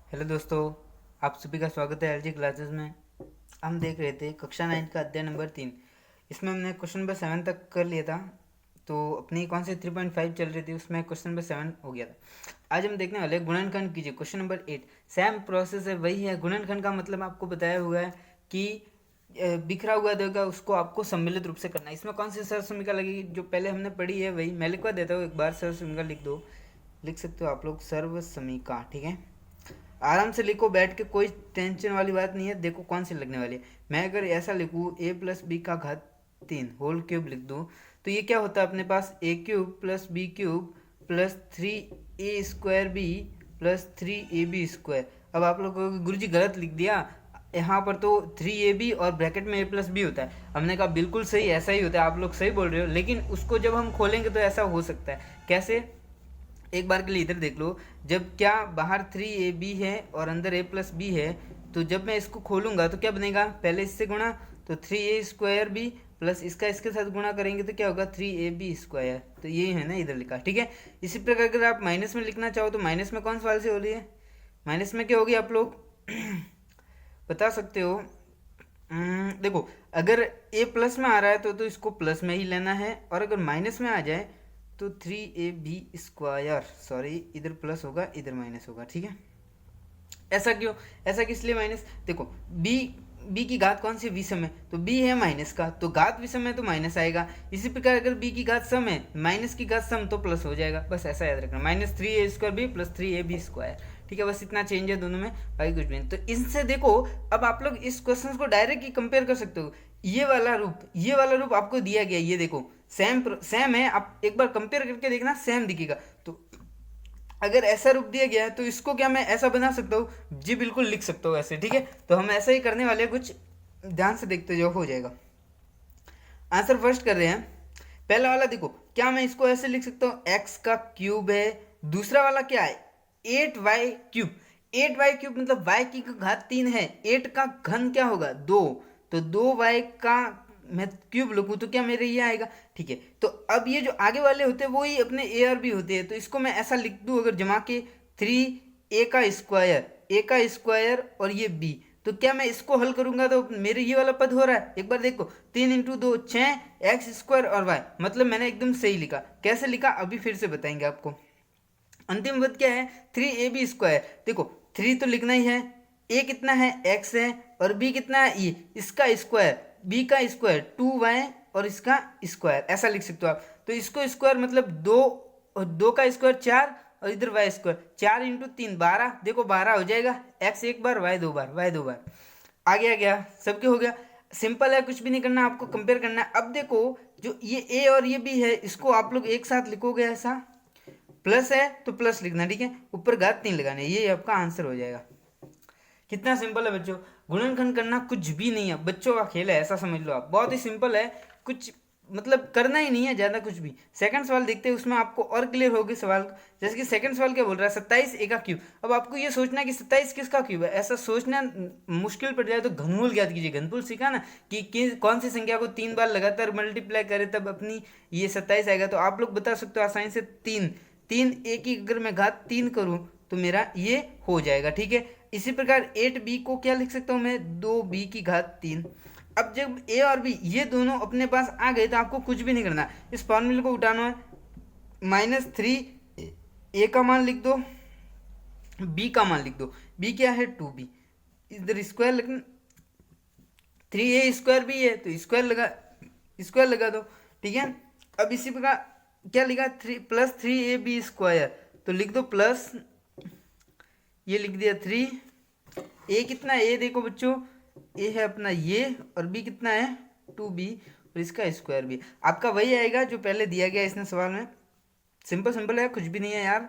Hello दोस्तों, आप सभी का स्वागत है एलजी क्लासेस में। हम देख रहे थे कक्षा 9 का अध्याय नंबर 3। इसमें हमने क्वेश्चन नंबर 7 तक कर लिया था। तो अपनी कौन से 3.5 चल रही थी, उसमें क्वेश्चन नंबर 7 हो गया था। आज हम देखने वाले गुणनखंड कीजिए, क्वेश्चन नंबर 8। सेम प्रोसेस है, वही है। गुणनखंड का मतलब आपको बताया हुआ है कि बिखरा हुआ देगा, उसको आपको सम्मिलित रूप से करना है। इसमें कौन सी सर समीका लगेगी, जो पहले हमने पढ़ी है वही मैं लिखवा देता हूँ। एक बार सर समीका लिख दो, लिख सकते हो आप लोग, सर्व समीका। ठीक है, आराम से लिखो बैठ के, कोई टेंशन वाली बात नहीं है। देखो कौन सी लगने वाली है। मैं अगर ऐसा लिखूँ ए प्लस बी का घात 3 होल क्यूब लिख दूँ, तो ये क्या होता है अपने पास, a cube plus B cube plus 3a² b plus 3ab²। अब आप लोगों को गुरु जी गलत लिख दिया, यहाँ पर तो 3ab और ब्रैकेट में a प्लस बी होता है। हमने कहा बिल्कुल सही, ऐसा ही होता है, आप लोग सही बोल रहे हो। लेकिन उसको जब हम खोलेंगे तो ऐसा हो सकता है। कैसे, एक बार के लिए इधर देख लो। जब क्या बाहर 3ab है और अंदर a प्लस बी है, तो जब मैं इसको खोलूंगा तो क्या बनेगा, पहले इससे गुणा, तो 3a² बी प्लस इसका इसके साथ गुणा करेंगे तो क्या होगा, 3ab²। तो ये है ना इधर लिखा। ठीक है, इसी प्रकार अगर आप माइनस में लिखना चाहो तो माइनस में कौन सवाल से हो रही है, माइनस में क्या होगी आप लोग बता सकते हो। देखो, अगर a प्लस में आ रहा है तो इसको प्लस में ही लेना है, और अगर माइनस में आ जाए तो 3ab², सॉरी इधर प्लस होगा इधर माइनस होगा। ठीक है, ऐसा क्यों, ऐसा किस लिए माइनस, देखो बी की घात कौन सी विषम है, तो बी है माइनस का, तो घात विषम है तो माइनस आएगा। इसी प्रकार अगर बी की घात सम है, माइनस की घात सम, तो प्लस हो जाएगा। बस ऐसा याद रखना, -3a² बी प्लस 3ab²। ठीक है, बस इतना चेंज है दोनों में, बाकी कुछ भी नहीं। तो इनसे देखो, अब आप लोग इस क्वेश्चन को डायरेक्ट ही कंपेयर कर सकते हो। ये वाला रूप आपको दिया गया, ये देखो सेम सेम है। आप एक बार कंपेयर करके देखना, सेम दिखेगा। तो अगर ऐसा रूप दिया गया है तो इसको क्या मैं ऐसा बना सकता हूँ जी, बिल्कुल लिख सकता हूँ ऐसे। ठीक है, तो हम ऐसा ही करने वाले हैं, कुछ ध्यान से देखते जो हो जाएगा। आंसर फर्स्ट कर रहे हैं। पहला वाला देखो, क्या मैं इसको ऐसे लिख सकता हूँ, एक्स का क्यूब है। दूसरा वाला क्या है, 8y³ 8y³ मतलब y की घात 3 है। 8 का घन क्या होगा, 2, तो 2y का मैं क्यूब लिखूँ तो क्या मेरे ये आएगा। ठीक है, तो अब ये जो आगे वाले होते हैं वो ही अपने ए और बी होते हैं। तो इसको मैं ऐसा लिख दूँ अगर जमा के, 3a² और ये b, तो क्या मैं इसको हल करूंगा तो मेरे ये वाला पद हो रहा है। एक बार देखो, 3 × 2 6 x² और y, मतलब मैंने एकदम सही लिखा। कैसे लिखा अभी फिर से बताएंगे आपको। अंतिम पद क्या है, 3ab²। देखो 3 तो लिखना ही है, a कितना है, x है, और b कितना है, e, इसका स्क्वायर, b का स्क्वायर 2y और इसका स्क्वायर, ऐसा लिख सकते हो आप। तो इसको स्क्वायर मतलब 2, और 2 का स्क्वायर 4, और इधर y स्क्वायर 4 × 3 12। देखो 12 हो जाएगा, x एक बार y दो बार, y दो बार। आ गया सबके हो गया। सिंपल है, कुछ भी नहीं करना, आपको कंपेयर करना है। अब देखो, जो ये a और ये b है, इसको आप लोग एक साथ लिखोगे ऐसा, प्लस है तो प्लस लिखना। ठीक है, ऊपर घात 3 लगाने, ये आपका आंसर हो जाएगा। कितना सिंपल है बच्चों, गुणनखंड करना कुछ भी नहीं है, बच्चों का खेल है, ऐसा समझ लो आप। बहुत ही सिंपल है, कुछ मतलब करना ही नहीं है ज़्यादा कुछ भी। सेकंड सवाल देखते हैं, उसमें आपको और क्लियर होगी सवाल। जैसे कि सेकंड सवाल क्या बोल रहा है, 27a का क्यूब। अब आपको ये सोचना है कि 27 किसका क्यूब है, ऐसा सोचना मुश्किल पड़ जाए तो घनमूल ज्ञात कीजिए। घनमूल सीखा ना कि कौन सी संख्या को 3 बार लगातार मल्टीप्लाई करे तब अपनी ये 27 आएगा। तो आप लोग बता सकते हो आसानी से, 3 a की अगर मैं घात 3 करूँ तो मेरा ये हो जाएगा। ठीक है, इसी प्रकार 8b को क्या लिख सकता हूँ मैं, 2b की घात 3। अब जब a और b ये दोनों अपने पास आ गए तो आपको कुछ भी नहीं करना, इस फॉर्मूले को उठाना है। -3 a का मान लिख दो, b का मान लिख दो। b क्या है, 2b, इधर स्क्वायर लिखना, 3a² भी है तो स्क्वायर लगा दो। ठीक है, अब इसी प्रकार क्या लिखा, 3 + 3ab², तो लिख दो प्लस, ये लिख दिया 3। ए कितना है, ए देखो बच्चों, ए है अपना ये, और बी कितना है 2b, और इसका स्क्वायर भी आपका वही आएगा जो पहले दिया गया इसने सवाल में। सिंपल सिंपल है, कुछ भी नहीं है यार,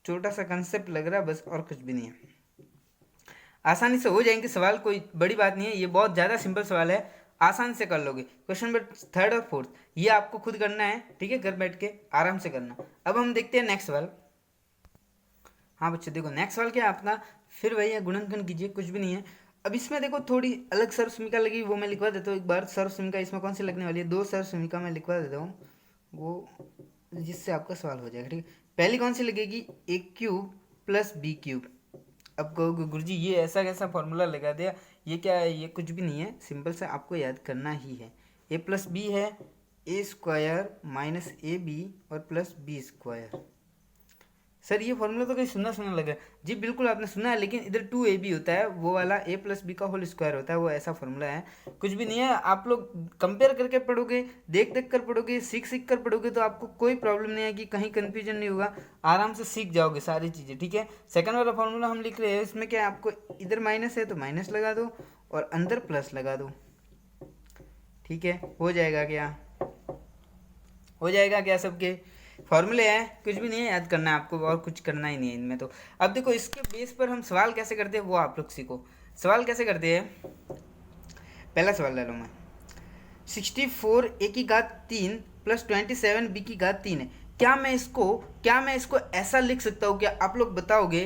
छोटा सा कंसेप्ट लग रहा है बस, और कुछ भी नहीं है। आसानी से हो जाएंगे सवाल, कोई बड़ी बात नहीं है, ये बहुत ज़्यादा सिंपल सवाल है, आसान से कर लोगे। क्वेश्चन नंबर 3 और 4 ये आपको खुद करना है। ठीक है, घर बैठ के आराम से करना। अब हम देखते हैं नेक्स्ट सवाल। हाँ बच्चे देखो, नेक्स्ट सवाल क्या है अपना, फिर वही है, गुणनखंड कीजिए, कुछ भी नहीं है। अब इसमें देखो थोड़ी अलग सर्व समीका लगी, वो मैं लिखवा देता हूँ एक बार। सर्व समीका इसमें कौन सी लगने वाली है, 2 सर्व समीका मैं लिखवा देता हूँ, वो जिससे आपका सवाल हो जाएगा। ठीक है, पहली कौन सी लगेगी, a³ + b³। अब कहोगे गुरुजी ये ऐसा कैसा फॉर्मूला लगा दिया, ये क्या है? ये कुछ भी नहीं है, सिंपल से आपको याद करना ही है। ए प्लस बी है ए स्क्वायर माइनस ए बी और प्लस बी स्क्वायर। सर ये फॉर्मूला तो कहीं सुना सुना लगा। जी बिल्कुल आपने सुना है, लेकिन इधर 2ab होता है, वो वाला a प्लस बी का होल स्क्वायर होता है, वो ऐसा फॉर्मूला है, कुछ भी नहीं है। आप लोग कंपेयर करके पढ़ोगे, देख देख कर पढ़ोगे, सीख सीख कर पढ़ोगे, तो आपको कोई प्रॉब्लम नहीं आएगी, कहीं कन्फ्यूजन नहीं होगा, आराम से सीख जाओगे सारी चीज़ें। ठीक है, सेकंड वाला फॉर्मूला हम लिख रहे हैं, इसमें क्या है, आपको इधर माइनस है तो माइनस लगा दो और अंदर प्लस लगा दो। ठीक है, हो जाएगा क्या? हो जाएगा क्या? सबके फॉर्मूले हैं, कुछ भी नहीं है, याद करना है आपको, और कुछ करना ही नहीं है इनमें। तो अब देखो इसके बेस पर हम सवाल कैसे करते हैं वो आप लोग सीखो। सवाल कैसे करते हैं, पहला सवाल ले लो मैं, 64 ए की घात 3 प्लस 27 बी की घात 3 है, क्या मैं इसको ऐसा लिख सकता हूँ? क्या आप लोग बताओगे?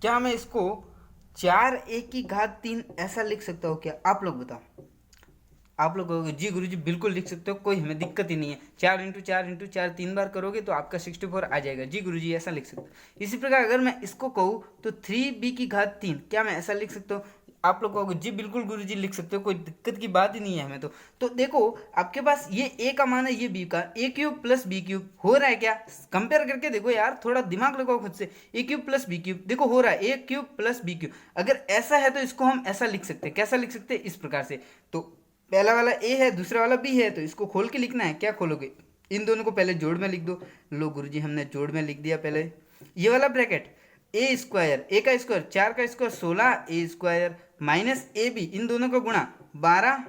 क्या मैं इसको 4 ए की घात 3 ऐसा लिख सकता हूँ? क्या आप लोग बताओ। आप लोग कहोगे जी गुरुजी बिल्कुल लिख सकते हो, कोई हमें दिक्कत ही नहीं है, 4 × 4 × 4 3 बार करोगे तो आपका 64 आ जाएगा। जी गुरुजी ऐसा लिख सकते हो। इसी प्रकार अगर मैं इसको कहूँ तो 3b की घात 3, क्या मैं ऐसा लिख सकता हूँ? आप लोग कहोगे जी बिल्कुल गुरुजी लिख सकते हो, कोई दिक्कत की बात ही नहीं है हमें। तो देखो आपके पास ये a का मान है, ये b का, a cube plus B cube हो रहा है क्या? कंपेयर करके देखो यार, थोड़ा दिमाग लगाओ खुद से। a cube plus B cube देखो हो रहा है, a cube plus B cube. अगर ऐसा है तो इसको हम ऐसा लिख सकते हैं, कैसा लिख सकते हैं? इस प्रकार से। तो पहला वाला ए है, दूसरा वाला बी है, तो इसको खोल के लिखना है। क्या खोलोगे? इन दोनों को पहले जोड़ में लिख दो। लो गुरुजी हमने जोड़ में लिख दिया। पहले ये वाला ब्रैकेट, ए स्क्वायर, ए का स्क्वायर 4 का square 16 a square minus a b, इन दोनों का गुणा 12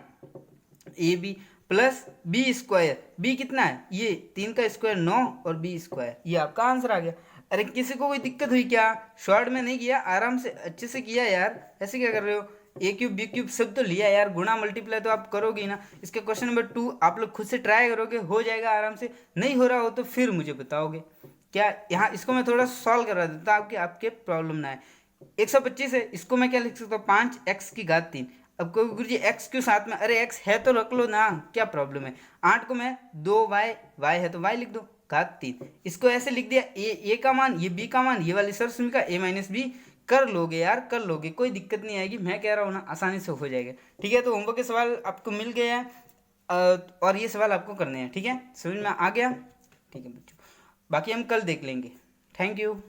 a b plus b square, b कितना है? ये 3 का स्क्वायर 9 और बी स्क्वायर, ये आपका आंसर आ गया। अरे किसी को कोई दिक्कत हुई क्या? शॉर्ट में नहीं किया, आराम से अच्छे से किया यार, ऐसे क्या कर रहे हो? ए क्यूब बी क्यूब सब तो लिया यार, गुणा मल्टीप्लाई तो आप करोगे ही ना। इसके क्वेश्चन नंबर 2 आप लोग खुद से ट्राई करोगे, हो जाएगा आराम से। नहीं हो रहा हो तो फिर मुझे बताओगे। क्या यहाँ इसको मैं थोड़ा सॉल्व करा देता आपके आपके प्रॉब्लम ना है। 125 है, इसको मैं क्या लिख सकता हूँ? 5x की घात 3। अब कोई गुरु जी x क्यों साथ में? अरे x है तो रख लो ना, क्या प्रॉब्लम है? 8 को मैं 2y, y है तो y लिख दो, घात 3। इसको ऐसे लिख दिया, a का मान, ये b का मान, ये वाली सरसमी का a माइनस बी, कर लोगे यार, कर लोगे, कोई दिक्कत नहीं आएगी, मैं कह रहा हूँ ना, आसानी से हो जाएगा। ठीक है, तो होमवर्क के सवाल आपको मिल गए हैं और ये सवाल आपको करने हैं। ठीक है, समझ में आ गया? ठीक है बच्चों, बाकी हम कल देख लेंगे। Thank you.